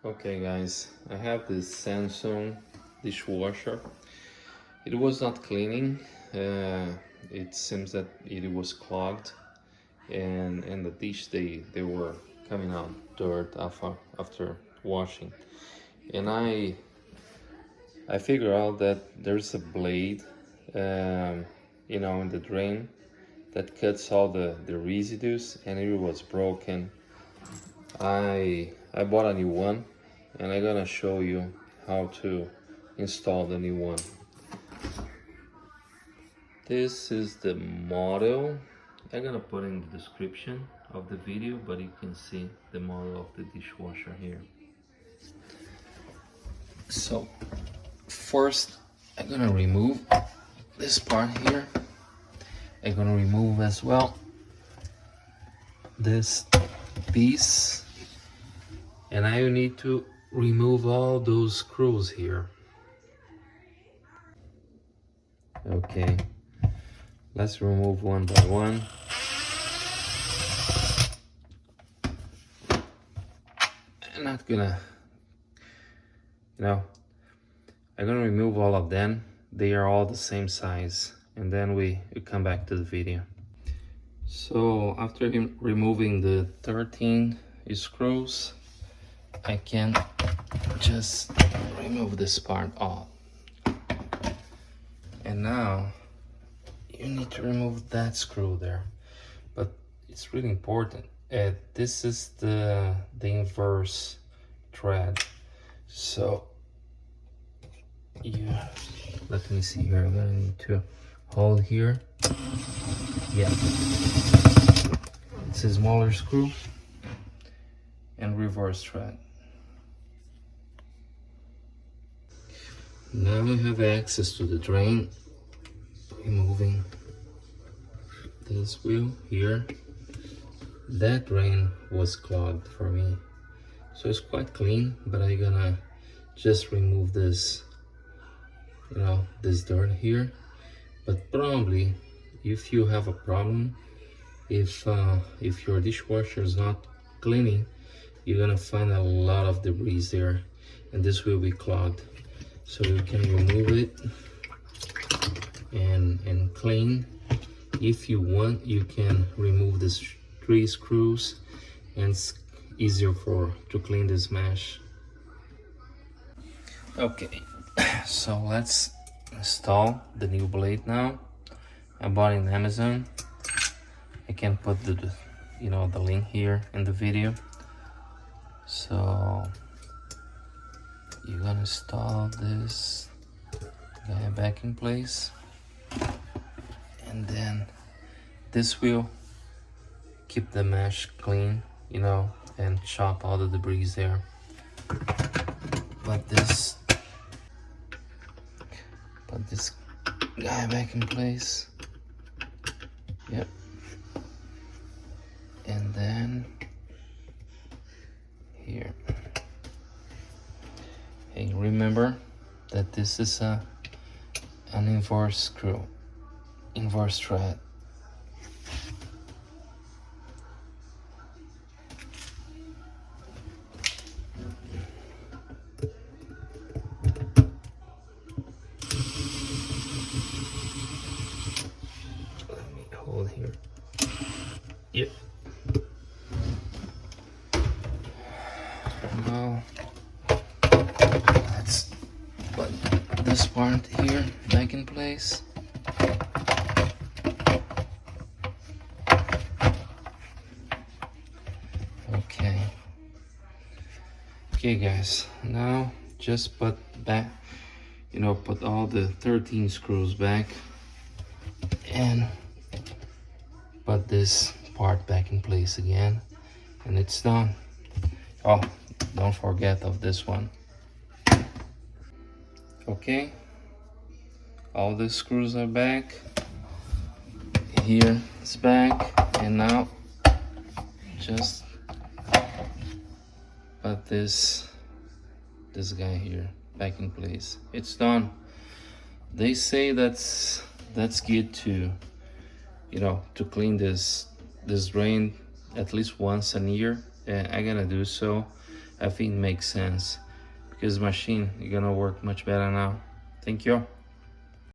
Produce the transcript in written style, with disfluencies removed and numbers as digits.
Okay guys, I have this Samsung dishwasher. It was not cleaning. It seems that it was clogged, and the dish they were coming out dirt after washing. And I figure out that there's a blade, in the drain that cuts all the residues, and it was broken. I bought a new one, and I'm gonna show you how to install the new one. This is the model. I'm gonna put in the description of the video, but you can see the model of the dishwasher here. So first I'm gonna remove this part here. I'm gonna remove as well this piece, and I need to remove all those screws here. Okay, let's remove one by one. I'm not gonna, I'm gonna remove all of them. They are all the same size, and then we come back to the video. So after removing the 13 screws, I can just remove this part off. And now you need to remove that screw there, but it's really important. This is the inverse thread. So let me see here. I'm gonna need to hold here. Yeah, it's a smaller screw and reverse thread. Now I have access to the drain. Removing this wheel here. That drain was clogged for me, so it's quite clean, but I'm gonna just remove this, this dirt here. But probably if you have a problem, if your dishwasher is not cleaning, you're gonna find a lot of debris there, and this will be clogged. So you can remove it and clean. If you want, you can remove these 3 screws, and it's easier to clean this mesh. Okay, so let's install the new blade now. I bought it in Amazon. I can put the link here in the video. So you're gonna install this guy back in place, and then this will keep the mesh clean, and chop all the debris there. Put this guy back in place. Yep. And then here. Hey, remember that this is an inverse screw, inverse thread. Let me hold here. Yep. Now let's put this part here back in place. Okay guys, now just put back, put all the 13 screws back and put this part back in place again, and it's done. Oh, don't forget of this one. Okay, all the screws are back. Here it's back, and now just put this guy here back in place. It's done. They say that's good to to clean this drain at least once a year. I'm gonna do so. I think it makes sense because machine is gonna work much better now. Thank you.